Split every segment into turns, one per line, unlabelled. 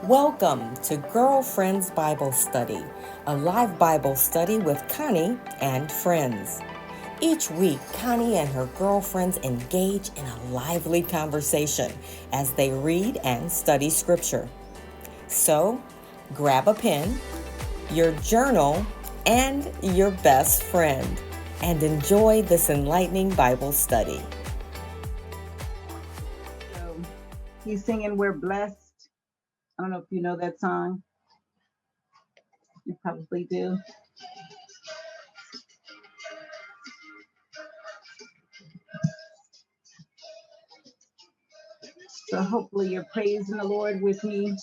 Welcome to Girlfriends Bible Study, a live Bible study with Connie and friends. Each week, Connie and her girlfriends engage in a lively conversation as they read and study Scripture. So, grab a pen, your journal, and your best friend, and enjoy this enlightening Bible study.
So he's singing "We're Blessed." I don't know if you know that song. You probably do. So hopefully you're praising the Lord with me.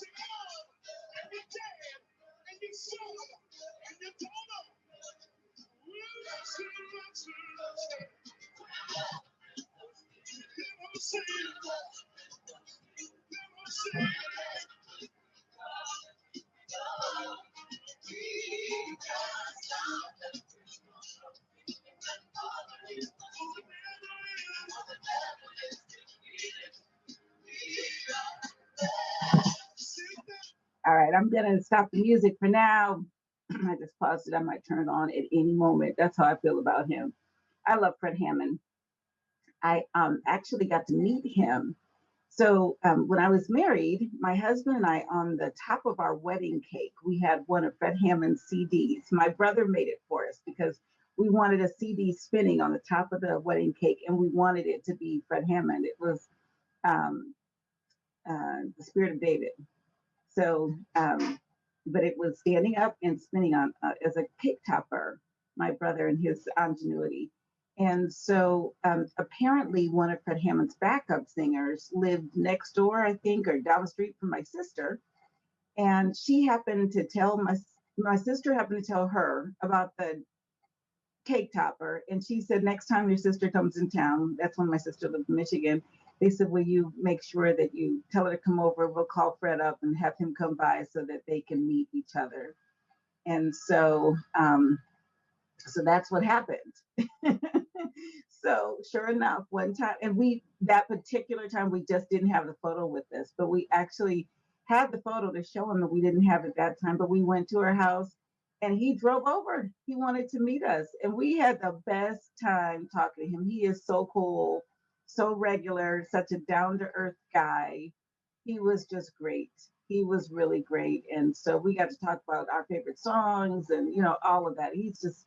All right, I'm gonna stop the music for now. I just paused it. I might turn it on at any moment. That's how I feel about him. I love Fred Hammond. I actually got to meet him. So when I was married, my husband and I, on the top of our wedding cake, we had one of Fred Hammond's CDs. My brother made it for us because we wanted a CD spinning on the top of the wedding cake, and we wanted it to be Fred Hammond. It was um, the Spirit of David. So, but it was standing up and spinning on as a cake topper. My brother and his ingenuity. And so apparently one of Fred Hammond's backup singers lived next door, I think, or down the street from my sister. And she happened to tell my sister happened to tell her about the cake topper. And she said, next time your sister comes in town, that's when my sister lived in Michigan, they said, will you make sure that you tell her to come over? We'll call Fred up and have him come by so that they can meet each other. And so that's what happened. So sure enough, one time, and that particular time, we just didn't have the photo with us, but we actually had the photo to show him that we didn't have it that time, but we went to our house and he drove over. He wanted to meet us and we had the best time talking to him. He is so cool, so regular, such a down to earth guy. He was just great. He was really great. And so we got to talk about our favorite songs and, all of that. He's just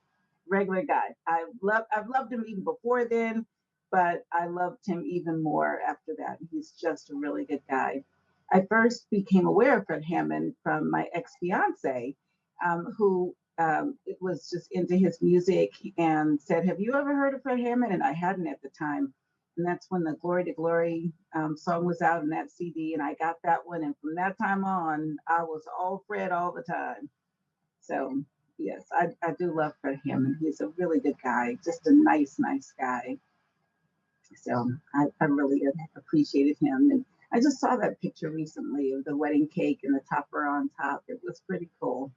regular guy. I've loved him even before then, but I loved him even more after that. He's just a really good guy. I first became aware of Fred Hammond from my ex-fiance, who was just into his music and said, "Have you ever heard of Fred Hammond?" And I hadn't at the time. And that's when the Glory to Glory song was out in that CD, and I got that one. And from that time on, I was all Fred all the time. So yes, I do love Fred Hammond. He's a really good guy, just a nice guy. So I really appreciated him. And I just saw that picture recently of the wedding cake and the topper on top. It was pretty cool.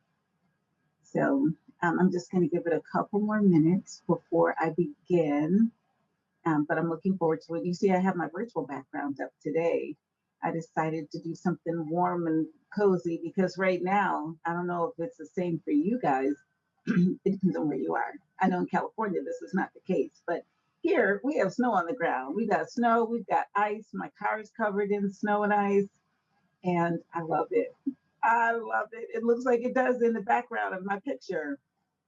So I'm just going to give it a couple more minutes before I begin. But I'm looking forward to it. You see, I have my virtual background up today. I decided to do something warm and cozy because right now, I don't know if it's the same for you guys. It depends on where you are. I know in California, this is not the case, but here we have snow on the ground. We got snow, we've got ice. My car is covered in snow and ice, and I love it. I love it. It looks like it does in the background of my picture.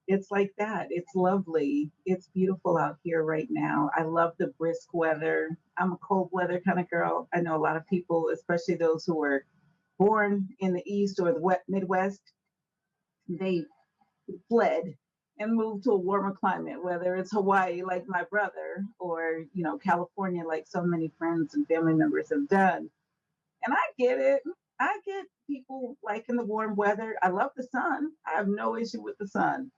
It's like that. It's lovely. It's beautiful out here right now. I love the brisk weather. I'm a cold weather kind of girl. I know a lot of people, especially those who were born in the East or the Midwest, they fled and moved to a warmer climate, whether it's Hawaii, like my brother, or, California, like so many friends and family members have done. And I get it. I get people liking the warm weather. I love the sun. I have no issue with the sun,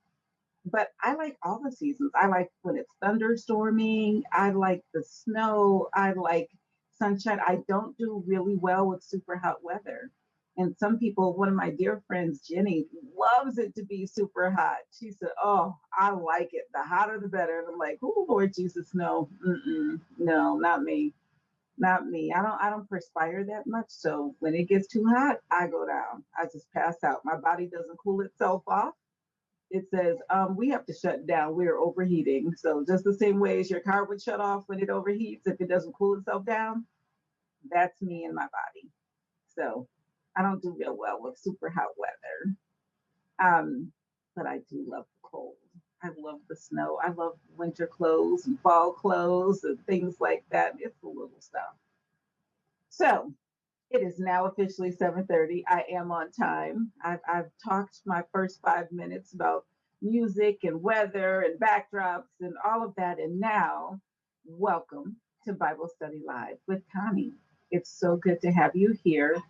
but I like all the seasons. I like when it's thunderstorming. I like the snow. I like sunshine. I don't do really well with super hot weather. And some people, one of my dear friends, Jenny, loves it to be super hot. She said, "Oh, I like it. The hotter, the better." And I'm like, "Oh, Lord Jesus, no, no, not me." Not me. I don't perspire that much. So when it gets too hot, I go down. I just pass out. My body doesn't cool itself off. It says, we have to shut down. We're overheating. So just the same way as your car would shut off when it overheats if it doesn't cool itself down, that's me and my body. So I don't do real well with super hot weather. Um, but I do love the cold. I love the snow. I love winter clothes and fall clothes and things like that. It's the little stuff. So it is now officially 7:30. I am on time. I've talked my first 5 minutes about music and weather and backdrops and all of that. And now, welcome to Bible Study Live with Connie. It's so good to have you here.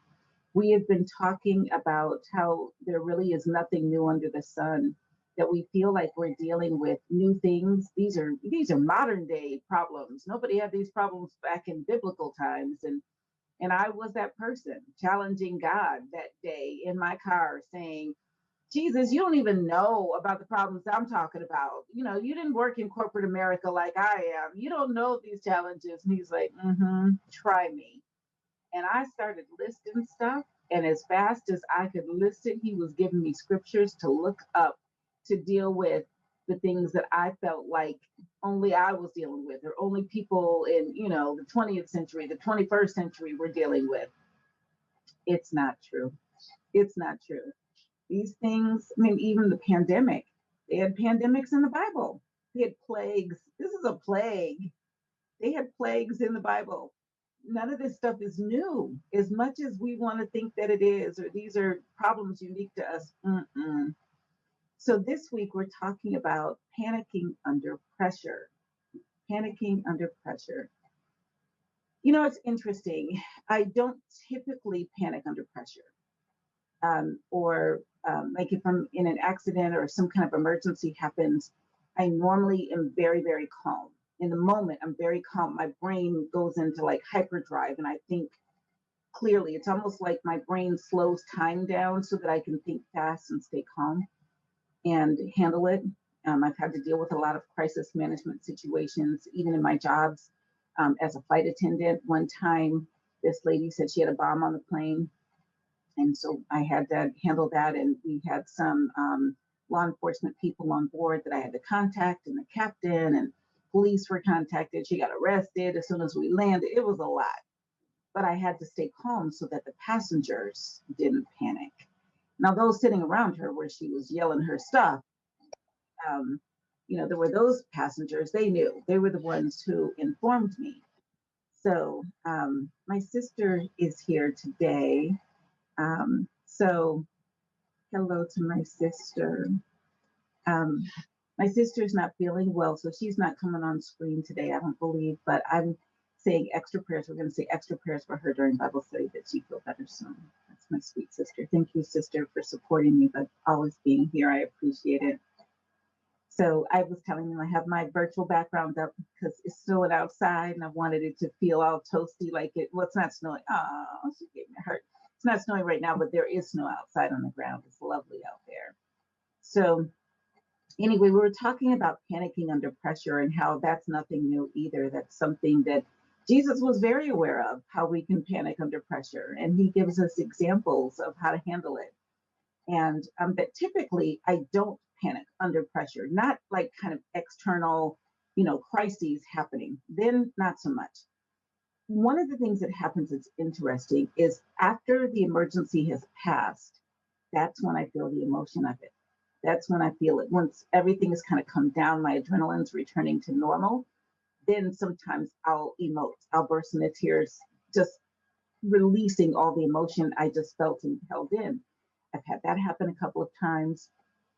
We have been talking about how there really is nothing new under the sun, that we feel like we're dealing with new things. These are modern day problems. Nobody had these problems back in biblical times. And I was that person challenging God that day in my car saying, Jesus, you don't even know about the problems I'm talking about. You didn't work in corporate America like I am. You don't know these challenges. And he's like, try me. And I started listing stuff. And as fast as I could list it, he was giving me scriptures to look up to deal with the things that I felt like only I was dealing with, or only people in, the 20th century, the 21st century were dealing with. It's not true. It's not true. These things, I mean, even the pandemic, they had pandemics in the Bible. They had plagues. This is a plague. They had plagues in the Bible. None of this stuff is new, as much as we want to think that it is, or these are problems unique to us. Mm-mm. So this week we're talking about panicking under pressure. Panicking under pressure. It's interesting. I don't typically panic under pressure, or like if I'm in an accident or some kind of emergency happens, I normally am very, very calm. In the moment, I'm very calm. My brain goes into like hyperdrive and I think clearly. It's almost like my brain slows time down so that I can think fast and stay calm and handle it. I've had to deal with a lot of crisis management situations, even in my jobs as a flight attendant. One time, this lady said she had a bomb on the plane, and so I had to handle that. And we had some law enforcement people on board that I had to contact, and the captain and police were contacted. She got arrested as soon as we landed. It was a lot, but I had to stay calm so that the passengers didn't panic. Now, those sitting around her where she was yelling her stuff, um, there were those passengers, they knew. They were the ones who informed me. So my sister is here today. So hello to my sister. Um, my sister's not feeling well, so she's not coming on screen today, I don't believe, but I'm saying extra prayers. We're going to say extra prayers for her during Bible study that she feel better soon. That's my sweet sister. Thank you, sister, for supporting me, but always being here. I appreciate it. So I was telling them I have my virtual background up because it's snowing outside and I wanted it to feel all toasty like it. Well, it's not snowing. Oh, she gave me a hurt. It's not snowing right now, but there is snow outside on the ground. It's lovely out there. So anyway, we were talking about panicking under pressure and how that's nothing new either. That's something that Jesus was very aware of, how we can panic under pressure. And he gives us examples of how to handle it. And that typically I don't panic under pressure, not like kind of external, crises happening. Then not so much. One of the things that happens that's interesting is after the emergency has passed, that's when I feel the emotion of it. That's when I feel it. Once everything has kind of come down, my adrenaline's returning to normal, then sometimes I'll emote. I'll burst into tears, just releasing all the emotion I just felt and held in. I've had that happen a couple of times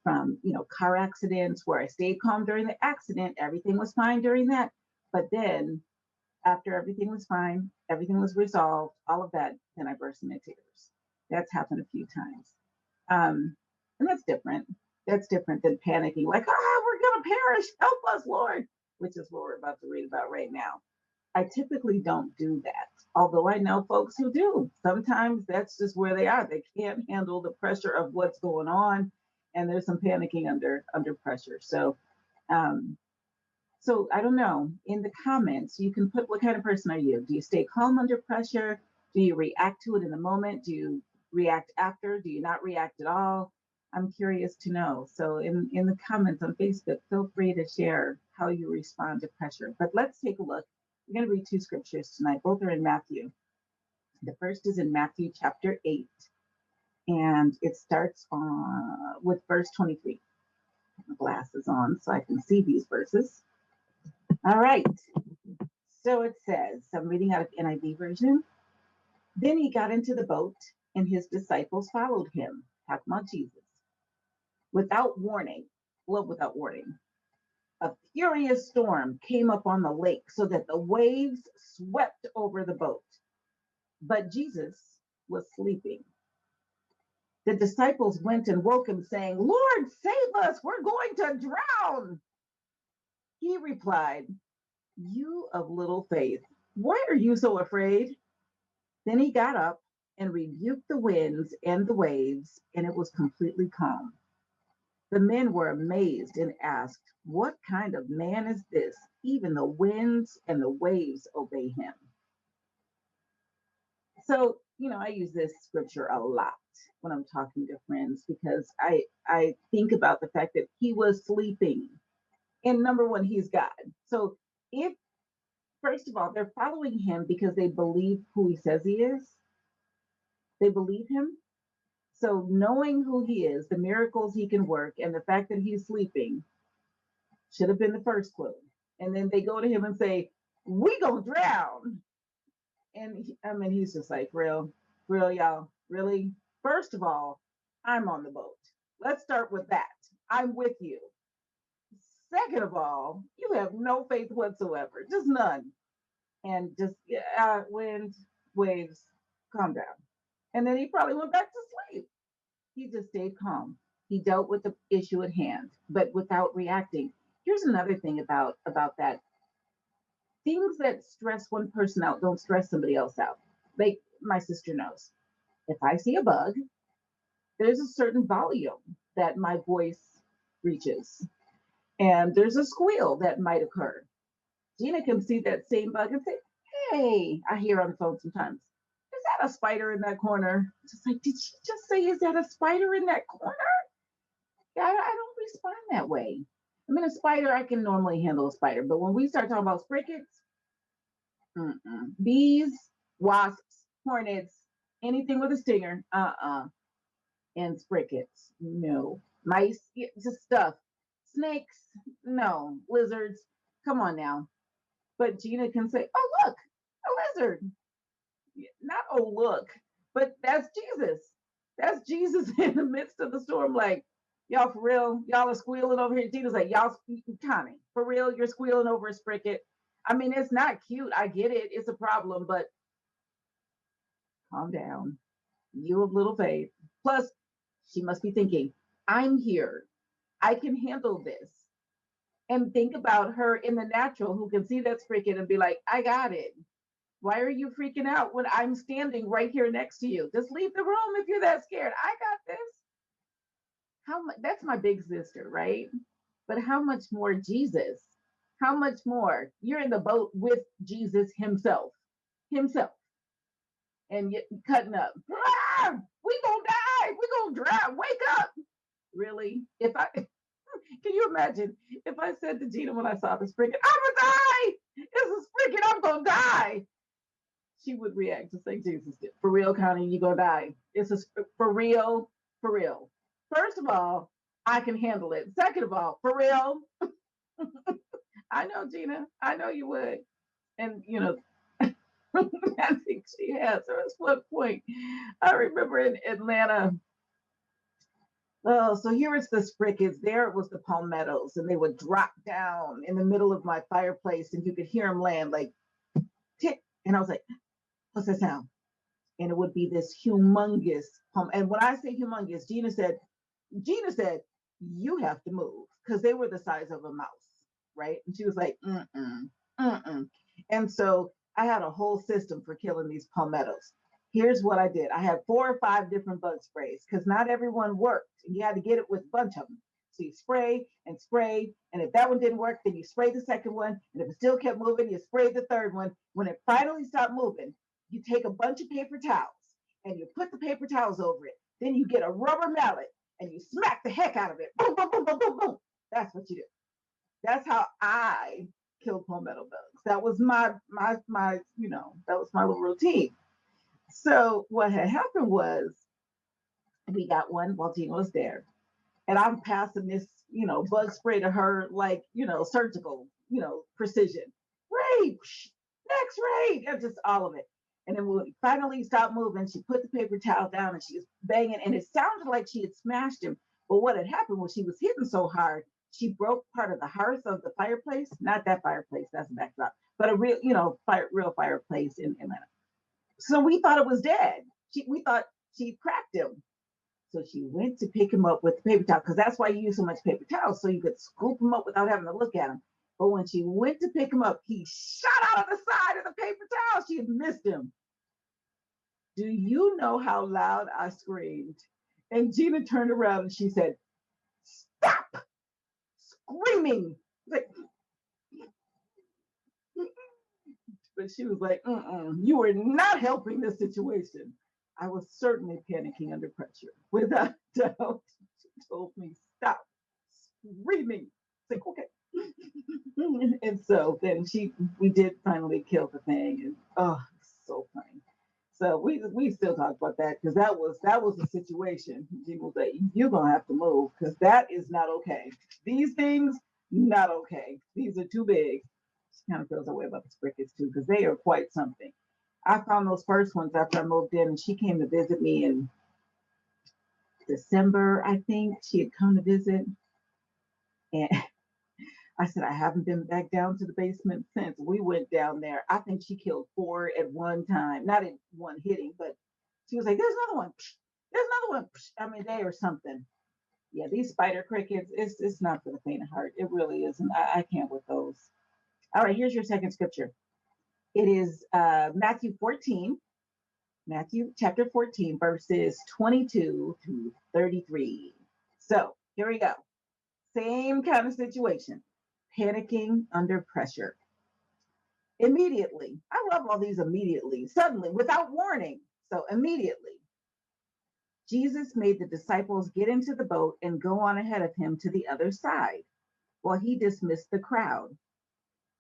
from, car accidents where I stayed calm during the accident. Everything was fine during that. But then after everything was fine, everything was resolved, all of that, then I burst into tears. That's happened a few times. And that's different. That's different than panicking, like, we're going to perish. Help us, Lord, which is what we're about to read about right now. I typically don't do that, although I know folks who do. Sometimes that's just where they are. They can't handle the pressure of what's going on, and there's some panicking under pressure. So So I don't know. In the comments, you can put what kind of person are you? Do you stay calm under pressure? Do you react to it in the moment? Do you react after? Do you not react at all? I'm curious to know. So in the comments on Facebook, feel free to share how you respond to pressure. But let's take a look. We're going to read two scriptures tonight. Both are in Matthew. The first is in Matthew chapter 8, and it starts with verse 23. Put my glasses on so I can see these verses. All right. So it says, I'm reading out of NIV version. Then he got into the boat, and his disciples followed him. Talking about Jesus. Without warning, well, without warning, a furious storm came up on the lake so that the waves swept over the boat. But Jesus was sleeping. The disciples went and woke him, saying, Lord, save us, we're going to drown. He replied, You of little faith, why are you so afraid? Then he got up and rebuked the winds and the waves, and it was completely calm. The men were amazed and asked, What kind of man is this? Even the winds and the waves obey him. So, I use this scripture a lot when I'm talking to friends because I think about the fact that he was sleeping. And number one, he's God. So if first of all, they're following him because they believe who he says he is. They believe him. So knowing who he is, the miracles he can work, and the fact that he's sleeping should have been the first clue. And then they go to him and say, "We gonna drown." And he's just like, real, y'all, really. First of all, I'm on the boat. Let's start with that. I'm with you. Second of all, you have no faith whatsoever, just none. And just wind, waves, calm down. And then he probably went back to sleep. He just stayed calm. He dealt with the issue at hand, but without reacting. Here's another thing about that. Things that stress one person out don't stress somebody else out. Like my sister knows. If I see a bug, there's a certain volume that my voice reaches. And there's a squeal that might occur. Gina can see that same bug and say, Hey, I hear on the phone sometimes, is that a spider in that corner? Just like, did she just say, is that a spider in that corner? Yeah, I don't respond that way. I mean, a spider, I can normally handle a spider, but when we start talking about sprickets, bees, wasps, hornets, anything with a stinger, and sprickets, no. Mice, yeah, just stuff. Snakes, no. Lizards, come on now. But Gina can say, oh, look, a lizard. Not, oh, look, but that's Jesus. That's Jesus in the midst of the storm. Like, y'all for real? Y'all are squealing over here. Gina's like, y'all, Connie, for real? You're squealing over a spricket. I mean, it's not cute. I get it. It's a problem, but calm down. You of little faith. Plus, she must be thinking, I'm here. I can handle this. And think about her in the natural who can see that spricket and be like, I got it. Why are you freaking out when I'm standing right here next to you? Just leave the room if you're that scared. I got this. How much? That's my big sister, right? But how much more Jesus? How much more? You're in the boat with Jesus himself, himself, and yet cutting up. Ah, we gonna die. We gonna drown. Wake up. Really? If I can you imagine if I said to Gina when I saw the sprinkler, I'm gonna die. It's a sprinkler. I'm gonna die. She would react just like Jesus did. For real, Connie, you gonna die. It's a for real, for real. First of all, I can handle it. Second of all, for real. I know, Gina. I know you would. And I think she has. There was one point I remember in Atlanta. Oh, so here is the sprickets. There it was the palmettos, and they would drop down in the middle of my fireplace, and you could hear them land like tick. And I was like, what's that sound? And it would be this humongous home. And when I say humongous, Gina said, you have to move because they were the size of a mouse, right? And she was like, mm-mm. And so I had a whole system for killing these palmettos. Here's what I did. I had 4 or 5 different bug sprays because not everyone worked. And you had to get it with a bunch of them. So you spray and spray. And if that one didn't work, then you spray the second one. And if it still kept moving, you spray the third one. When it finally stopped moving, you take a bunch of paper towels and you put the paper towels over it. Then you get a rubber mallet and you smack the heck out of it. Boom, boom, boom, boom, boom, boom. That's what you do. That's how I killed palmetto bugs. That was that was my little routine. So what had happened was we got one while Gina was there, and I'm passing this, bug spray to her like, surgical, precision. Ray, next Ray, and just all of it. And then when we finally stopped moving, she put the paper towel down and she was banging, and it sounded like she had smashed him. But what had happened was she was hitting so hard, she broke part of the hearth of the fireplace. Not that fireplace, that's a backdrop, but a real, real fireplace in Atlanta. So we thought it was dead. We thought she cracked him. So she went to pick him up with the paper towel, because that's why you use so much paper towels, so you could scoop him up without having to look at him. But when she went to pick him up, he shot out of the side of the paper towel. She had missed him. Do you know how loud I screamed? And Gina turned around and she said, "Stop screaming." Like, but she was like, "You are not helping this situation." I was certainly panicking under pressure. Without doubt, she told me, "Stop screaming." It's like, okay. And so then we did finally kill the thing. And oh, so funny. So we still talk about that, because that was the situation. People say, "You're gonna have to move, because that is not okay. These things, not okay. These are too big." She kind of feels that way about the crickets too, because they are quite something. I found those first ones after I moved in, and she came to visit me in December, I think. She had come to visit, and I said, "I haven't been back down to the basement since." We went down there. I think she killed 4 at one time, not in one hitting, but she was like, "There's another one. There's another one." I mean, they are something. Yeah, these spider crickets, it's not for the faint of heart. It really isn't. I can't with those. All right, here's your second scripture. It is Matthew chapter 14, verses 22 to 33. So here we go. Same kind of situation. Panicking under pressure. Immediately. I love all these immediately. Suddenly, without warning. So immediately, Jesus made the disciples get into the boat and go on ahead of him to the other side, while he dismissed the crowd.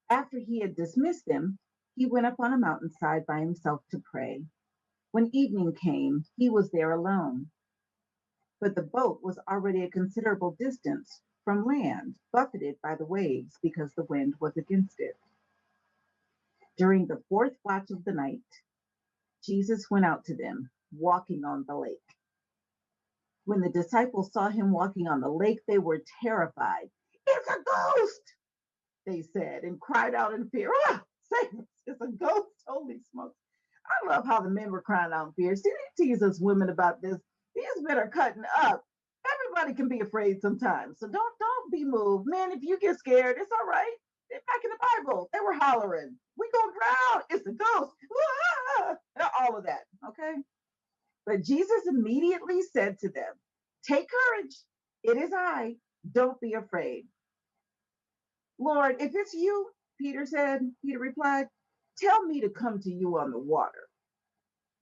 After he had dismissed them, he went up on a mountainside by himself to pray. When evening came, he was there alone. But the boat was already a considerable distance from land, buffeted by the waves because the wind was against it. During the fourth watch of the night, Jesus went out to them, walking on the lake. When the disciples saw him walking on the lake, they were terrified. "It's a ghost," they said, and cried out in fear. "Ah, save us, it's a ghost." Holy smokes. I love how the men were crying out in fear. See, they tease us women about this. These men are cutting up. Everybody can be afraid sometimes. So don't be moved. Men, if you get scared, it's all right. Back in the Bible, they were hollering, "We gonna drown. It's a ghost." All of that. Okay. But Jesus immediately said to them, "Take courage. It is I. Don't be afraid." "Lord, if it's you," Peter replied, "tell me to come to you on the water."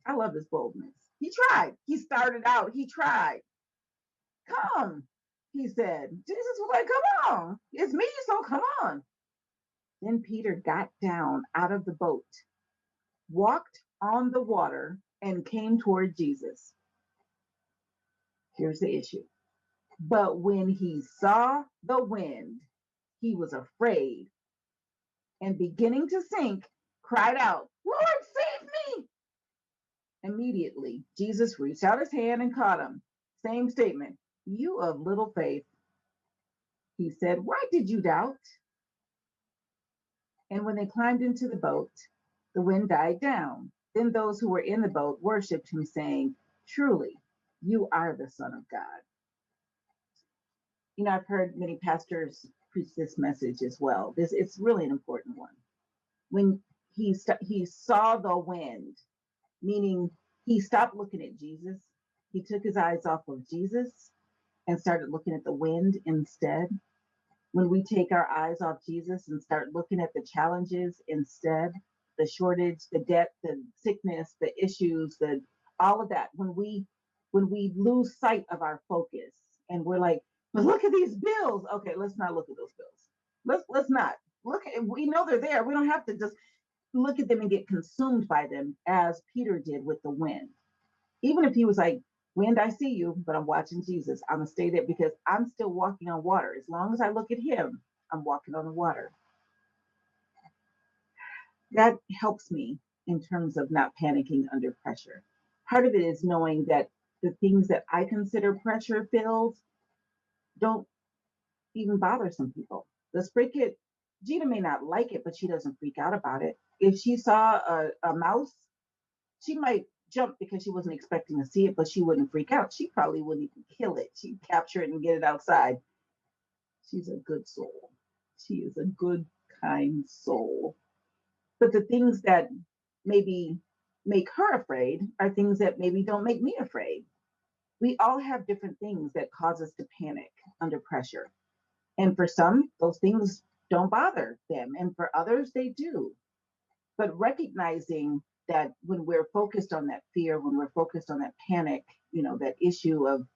I love his boldness. He tried. He started out. He tried. "Come," he said. Jesus was like, "Come on. It's me, so come on." Then Peter got down out of the boat, walked on the water, and came toward Jesus. Here's the issue. But when he saw the wind, he was afraid, and beginning to sink, cried out, "Lord, save me." Immediately, Jesus reached out his hand and caught him. Same statement. "You of little faith," he said, "why did you doubt?" And when they climbed into the boat, the wind died down. Then those who were in the boat worshiped him, saying, "Truly, you are the Son of God." I've heard many pastors preach this message as well. It's really an important one. When he saw the wind, meaning he stopped looking at Jesus. He took his eyes off of Jesus, and started looking at the wind instead, when we take our eyes off Jesus and start looking at the challenges instead, the shortage, the debt, the sickness, the issues, the all of that, when we lose sight of our focus and we're like, but look at these bills. Okay, let's not look at those bills. Let's not look at. We know they're there. We don't have to just look at them and get consumed by them as Peter did with the wind. Even if he was like, wind, I see you, but I'm watching Jesus. I'm gonna stay there because I'm still walking on water. As long as I look at him, I'm walking on the water. That helps me in terms of not panicking under pressure. Part of it is knowing that the things that I consider pressure filled don't even bother some people. Let's break it. Gina may not like it, but she doesn't freak out about it. If she saw a mouse, she might jump because she wasn't expecting to see it, but she wouldn't freak out. She probably wouldn't even kill it. She'd capture it and get it outside. She's a good soul. She is a good, kind soul. But the things that maybe make her afraid are things that maybe don't make me afraid. We all have different things that cause us to panic under pressure. And for some, those things don't bother them. And for others, they do. But recognizing that when we're focused on that fear, when we're focused on that panic, that issue of,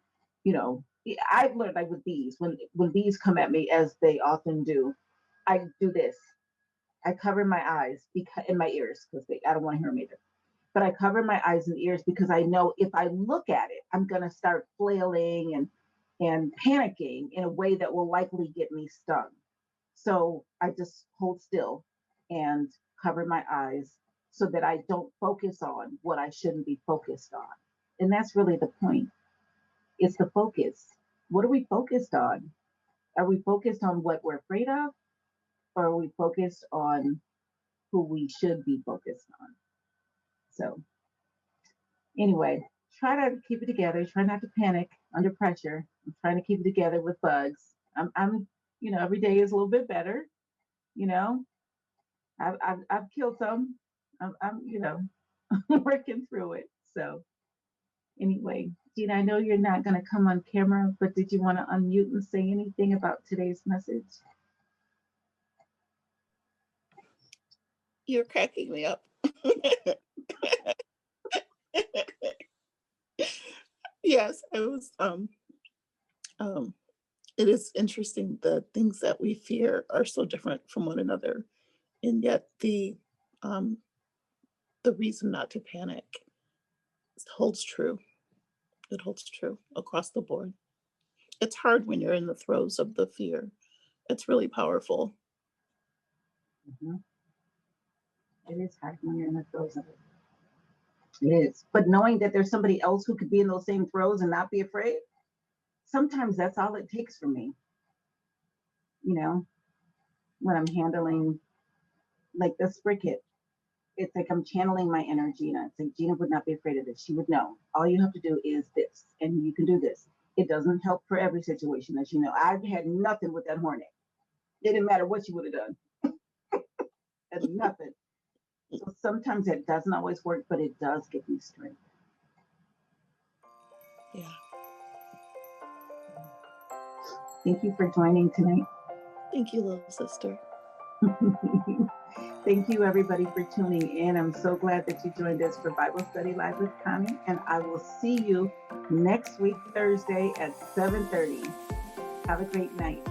I've learned, like with bees, when bees come at me, as they often do, I do this. I cover my eyes and my ears because I don't want to hear them either. But I cover my eyes and ears because I know if I look at it, I'm going to start flailing and panicking in a way that will likely get me stung. So I just hold still and cover my eyes so that I don't focus on what I shouldn't be focused on. And that's really the point. It's the focus. What are we focused on? Are we focused on what we're afraid of? Or are we focused on who we should be focused on? So, anyway, try to keep it together. Try not to panic under pressure. I'm trying to keep it together with bugs. Every day is a little bit better. You know, I've killed some. I'm working through it. So anyway, Gina, I know you're not going to come on camera, but did you want to unmute and say anything about today's message?
You're cracking me up. Yes, I was. It is interesting the things that we fear are so different from one another, and yet the reason not to panic holds true. It holds true across the board. It's hard when you're in the throes of the fear. It's really powerful.
Mm-hmm. It is hard when you're in the throes of it. It is. But knowing that there's somebody else who could be in those same throes and not be afraid, sometimes that's all it takes for me. When I'm handling like this cricket, it's like I'm channeling my inner Gina. It's like Gina would not be afraid of this. She would know. All you have to do is this, and you can do this. It doesn't help for every situation, as you know. I've had nothing with that hornet. It didn't matter what you would have done. And nothing. So sometimes it doesn't always work, but it does give me strength.
Yeah.
Thank you for joining tonight.
Thank you, little sister.
Thank you, everybody, for tuning in. I'm so glad that you joined us for Bible Study Live with Connie, and I will see you next week, Thursday at 7:30. Have a great night.